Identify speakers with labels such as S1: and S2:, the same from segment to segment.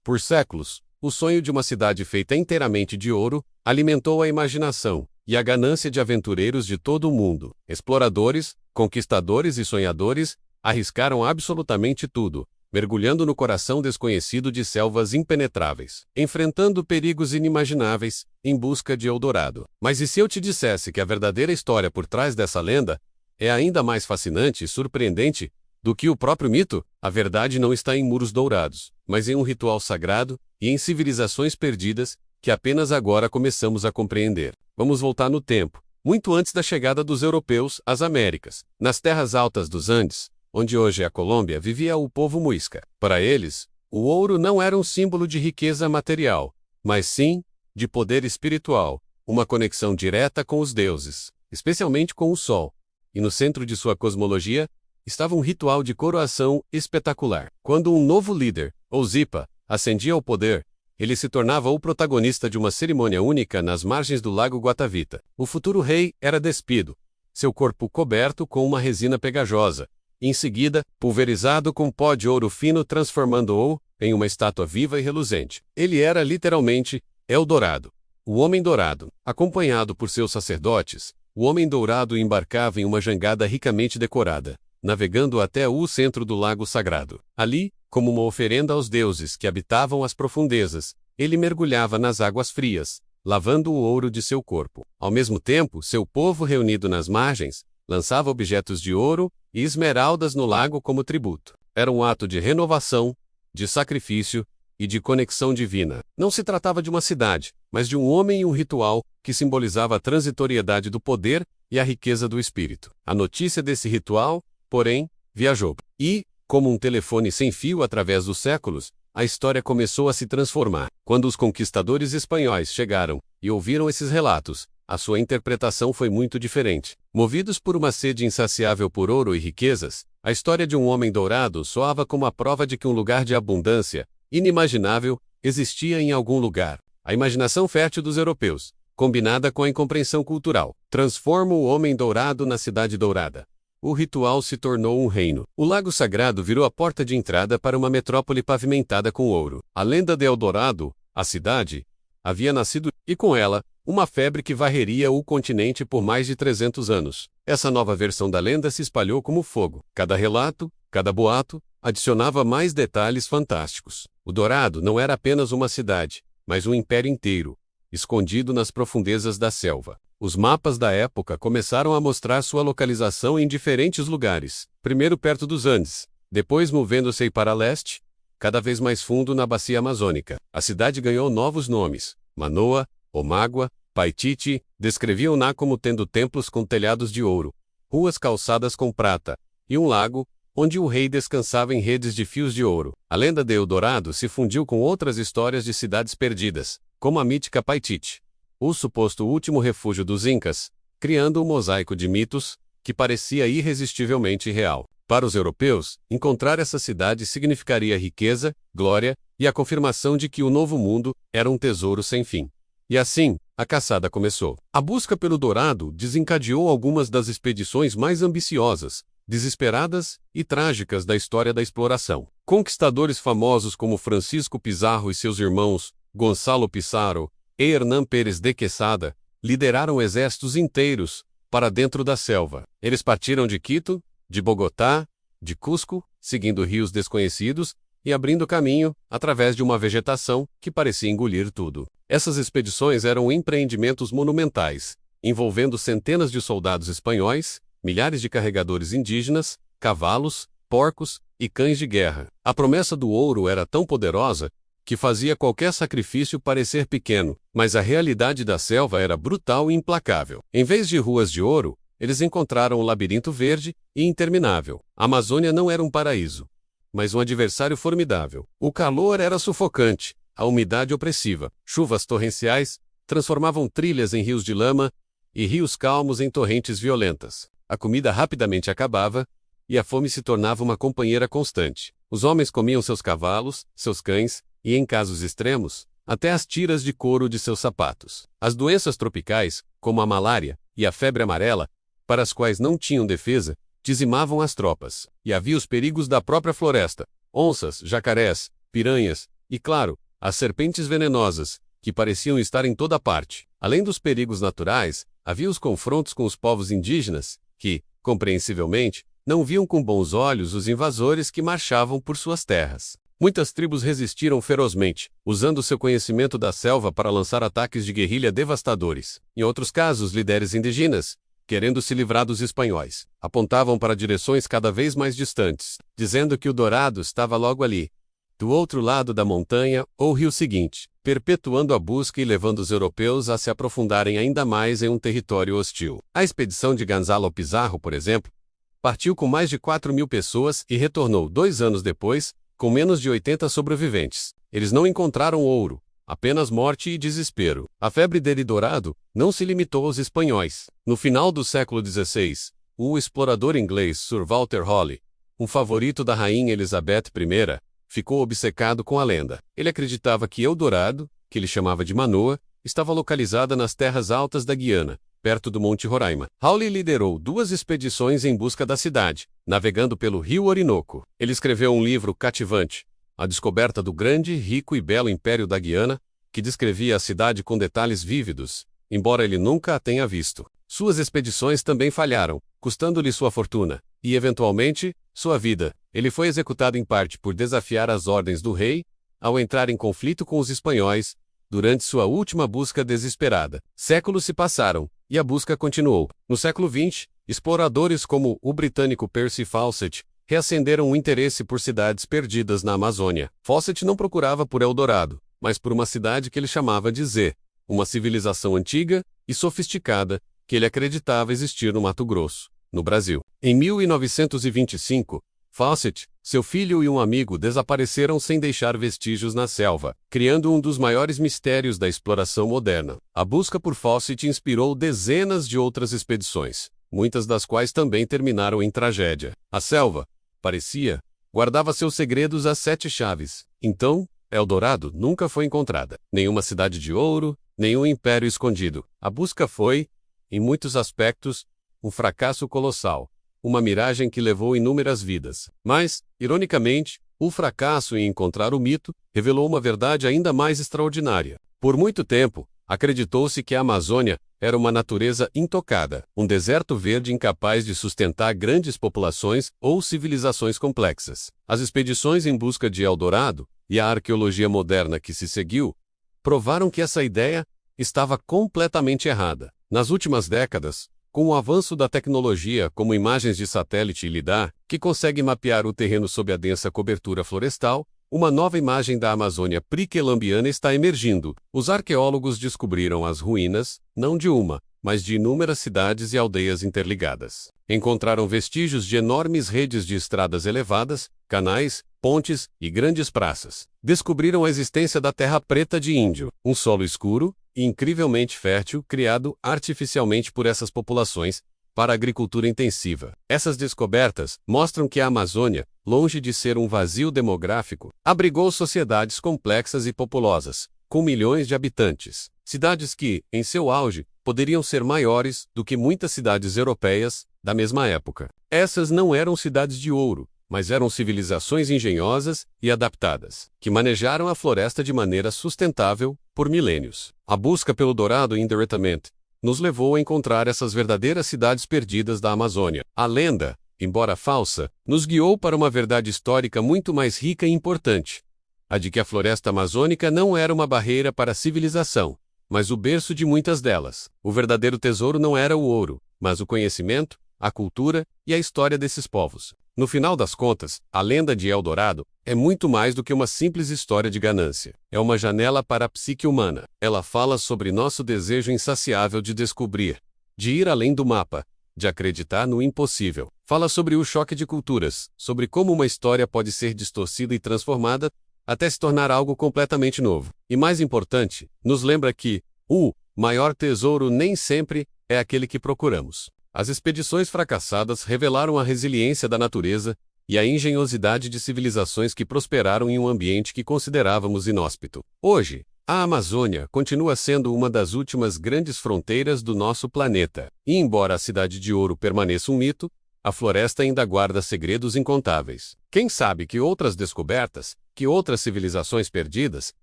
S1: Por séculos, o sonho de uma cidade feita inteiramente de ouro alimentou a imaginação e a ganância de aventureiros de todo o mundo. Exploradores, conquistadores e sonhadores arriscaram absolutamente tudo, mergulhando no coração desconhecido de selvas impenetráveis, enfrentando perigos inimagináveis, em busca de Eldorado. Mas e se eu te dissesse que a verdadeira história por trás dessa lenda é ainda mais fascinante e surpreendente do que o próprio mito? A verdade não está em muros dourados, mas em um ritual sagrado e em civilizações perdidas que apenas agora começamos a compreender. Vamos voltar no tempo, muito antes da chegada dos europeus às Américas. Nas terras altas dos Andes, onde hoje é a Colômbia, vivia o povo muisca. Para eles, o ouro não era um símbolo de riqueza material, mas sim de poder espiritual, uma conexão direta com os deuses, especialmente com o sol. E no centro de sua cosmologia estava um ritual de coroação espetacular. Quando um novo líder, ou Zipa, ascendia ao poder, ele se tornava o protagonista de uma cerimônia única nas margens do lago Guatavita. O futuro rei era despido, seu corpo coberto com uma resina pegajosa, em seguida, pulverizado com pó de ouro fino, transformando-o em uma estátua viva e reluzente. Ele era literalmente Eldorado, o Homem Dourado. Acompanhado por seus sacerdotes, o Homem Dourado embarcava em uma jangada ricamente decorada, navegando até o centro do lago sagrado. Ali, como uma oferenda aos deuses que habitavam as profundezas, ele mergulhava nas águas frias, lavando o ouro de seu corpo. Ao mesmo tempo, seu povo reunido nas margens lançava objetos de ouro e esmeraldas no lago como tributo. Era um ato de renovação, de sacrifício e de conexão divina. Não se tratava de uma cidade, mas de um homem e um ritual que simbolizava a transitoriedade do poder e a riqueza do espírito. A notícia desse ritual, porém, viajou. E, como um telefone sem fio através dos séculos, a história começou a se transformar. Quando os conquistadores espanhóis chegaram e ouviram esses relatos, a sua interpretação foi muito diferente. Movidos por uma sede insaciável por ouro e riquezas, a história de um homem dourado soava como a prova de que um lugar de abundância, inimaginável, existia em algum lugar. A imaginação fértil dos europeus, combinada com a incompreensão cultural, transforma o homem dourado na cidade dourada. O ritual se tornou um reino. O Lago Sagrado virou a porta de entrada para uma metrópole pavimentada com ouro. A lenda de Eldorado, a cidade, havia nascido, e com ela, uma febre que varreria o continente por mais de 300 anos. Essa nova versão da lenda se espalhou como fogo. Cada relato, cada boato, adicionava mais detalhes fantásticos. O Dourado não era apenas uma cidade, mas um império inteiro, escondido nas profundezas da selva. Os mapas da época começaram a mostrar sua localização em diferentes lugares, primeiro perto dos Andes, depois movendo-se para leste, cada vez mais fundo na bacia amazônica. A cidade ganhou novos nomes: Manoa, Omagua, Paititi, descreviam-na como tendo templos com telhados de ouro, ruas calçadas com prata, e um lago, onde o rei descansava em redes de fios de ouro. A lenda de Eldorado se fundiu com outras histórias de cidades perdidas, como a mítica Paititi, o suposto último refúgio dos Incas, criando um mosaico de mitos que parecia irresistivelmente real. Para os europeus, encontrar essa cidade significaria riqueza, glória e a confirmação de que o novo mundo era um tesouro sem fim. E assim, a caçada começou. A busca pelo Dourado desencadeou algumas das expedições mais ambiciosas, desesperadas e trágicas da história da exploração. Conquistadores famosos como Francisco Pizarro e seus irmãos, Gonçalo Pizarro e Hernán Pérez de Quesada, lideraram exércitos inteiros para dentro da selva. Eles partiram de Quito, de Bogotá, de Cusco, seguindo rios desconhecidos e abrindo caminho através de uma vegetação que parecia engolir tudo. Essas expedições eram empreendimentos monumentais, envolvendo centenas de soldados espanhóis, milhares de carregadores indígenas, cavalos, porcos e cães de guerra. A promessa do ouro era tão poderosa que fazia qualquer sacrifício parecer pequeno, mas a realidade da selva era brutal e implacável. Em vez de ruas de ouro, eles encontraram um labirinto verde e interminável. A Amazônia não era um paraíso, mas um adversário formidável. O calor era sufocante, a umidade opressiva. Chuvas torrenciais transformavam trilhas em rios de lama e rios calmos em torrentes violentas. A comida rapidamente acabava e a fome se tornava uma companheira constante. Os homens comiam seus cavalos, seus cães e, em casos extremos, até as tiras de couro de seus sapatos. As doenças tropicais, como a malária e a febre amarela, para as quais não tinham defesa, dizimavam as tropas. E havia os perigos da própria floresta: onças, jacarés, piranhas E claro, as serpentes venenosas, que pareciam estar em toda parte. Além dos perigos naturais, havia os confrontos com os povos indígenas, que, compreensivelmente, não viam com bons olhos os invasores que marchavam por suas terras. Muitas tribos resistiram ferozmente, usando seu conhecimento da selva para lançar ataques de guerrilha devastadores. Em outros casos, líderes indígenas, querendo se livrar dos espanhóis, apontavam para direções cada vez mais distantes, dizendo que o dourado estava logo ali, do outro lado da montanha ou rio seguinte, perpetuando a busca e levando os europeus a se aprofundarem ainda mais em um território hostil. A expedição de Gonzalo Pizarro, por exemplo, partiu com mais de 4.000 pessoas e retornou 2 anos depois, com menos de 80 sobreviventes. Eles não encontraram ouro, apenas morte e desespero. A febre dele dourado não se limitou aos espanhóis. No final do século XVI, o explorador inglês Sir Walter Raleigh, um favorito da rainha Elizabeth I, ficou obcecado com a lenda. Ele acreditava que Eldorado, que ele chamava de Manoa, estava localizada nas terras altas da Guiana, perto do Monte Roraima. Raleigh liderou 2 expedições em busca da cidade, navegando pelo rio Orinoco. Ele escreveu um livro cativante, A Descoberta do Grande, Rico e Belo Império da Guiana, que descrevia a cidade com detalhes vívidos, embora ele nunca a tenha visto. Suas expedições também falharam, custando-lhe sua fortuna, e eventualmente, sua vida. Ele foi executado em parte por desafiar as ordens do rei, ao entrar em conflito com os espanhóis, durante sua última busca desesperada. Séculos se passaram, e a busca continuou. No século XX, exploradores como o britânico Percy Fawcett reacenderam o interesse por cidades perdidas na Amazônia. Fawcett não procurava por Eldorado, mas por uma cidade que ele chamava de Z, uma civilização antiga e sofisticada que ele acreditava existir no Mato Grosso, no Brasil. Em 1925, Fawcett, seu filho e um amigo desapareceram sem deixar vestígios na selva, criando um dos maiores mistérios da exploração moderna. A busca por Fawcett inspirou dezenas de outras expedições, muitas das quais também terminaram em tragédia. A selva, parecia, guardava seus segredos às 7 chaves. Então, Eldorado nunca foi encontrada. Nenhuma cidade de ouro, nenhum império escondido. A busca foi, em muitos aspectos, um fracasso colossal. Uma miragem que levou inúmeras vidas. Mas, ironicamente, o fracasso em encontrar o mito revelou uma verdade ainda mais extraordinária. Por muito tempo, acreditou-se que a Amazônia era uma natureza intocada, um deserto verde incapaz de sustentar grandes populações ou civilizações complexas. As expedições em busca de Eldorado e a arqueologia moderna que se seguiu provaram que essa ideia estava completamente errada. Nas últimas décadas, com o avanço da tecnologia como imagens de satélite e lidar, que consegue mapear o terreno sob a densa cobertura florestal, uma nova imagem da Amazônia pre-columbiana está emergindo. Os arqueólogos descobriram as ruínas, não de uma, mas de inúmeras cidades e aldeias interligadas. Encontraram vestígios de enormes redes de estradas elevadas, canais, pontes e grandes praças. Descobriram a existência da Terra Preta de Índio, um solo escuro e incrivelmente fértil criado artificialmente por essas populações para a agricultura intensiva. Essas descobertas mostram que a Amazônia, longe de ser um vazio demográfico, abrigou sociedades complexas e populosas, com milhões de habitantes. Cidades que, em seu auge, poderiam ser maiores do que muitas cidades europeias da mesma época. Essas não eram cidades de ouro, mas eram civilizações engenhosas e adaptadas, que manejaram a floresta de maneira sustentável por milênios. A busca pelo dourado indiretamente nos levou a encontrar essas verdadeiras cidades perdidas da Amazônia. A lenda, embora falsa, nos guiou para uma verdade histórica muito mais rica e importante: a de que a floresta amazônica não era uma barreira para a civilização, mas o berço de muitas delas. O verdadeiro tesouro não era o ouro, mas o conhecimento, a cultura e a história desses povos. No final das contas, a lenda de Eldorado é muito mais do que uma simples história de ganância. É uma janela para a psique humana. Ela fala sobre nosso desejo insaciável de descobrir, de ir além do mapa, de acreditar no impossível. Fala sobre o choque de culturas, sobre como uma história pode ser distorcida e transformada até se tornar algo completamente novo. E mais importante, nos lembra que o maior tesouro nem sempre é aquele que procuramos. As expedições fracassadas revelaram a resiliência da natureza e a engenhosidade de civilizações que prosperaram em um ambiente que considerávamos inóspito. Hoje, a Amazônia continua sendo uma das últimas grandes fronteiras do nosso planeta. E embora a Cidade de Ouro permaneça um mito, a floresta ainda guarda segredos incontáveis. Quem sabe que outras descobertas, que outras civilizações perdidas,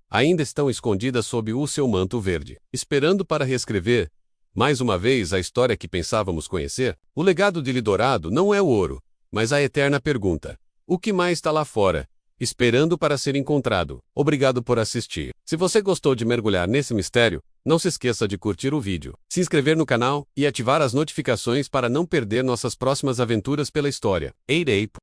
S1: ainda estão escondidas sob o seu manto verde, esperando para reescrever, mais uma vez, a história que pensávamos conhecer? O legado de Eldorado não é o ouro, mas a eterna pergunta: o que mais está lá fora, esperando para ser encontrado? Obrigado por assistir. Se você gostou de mergulhar nesse mistério, não se esqueça de curtir o vídeo, se inscrever no canal e ativar as notificações para não perder nossas próximas aventuras pela história. 8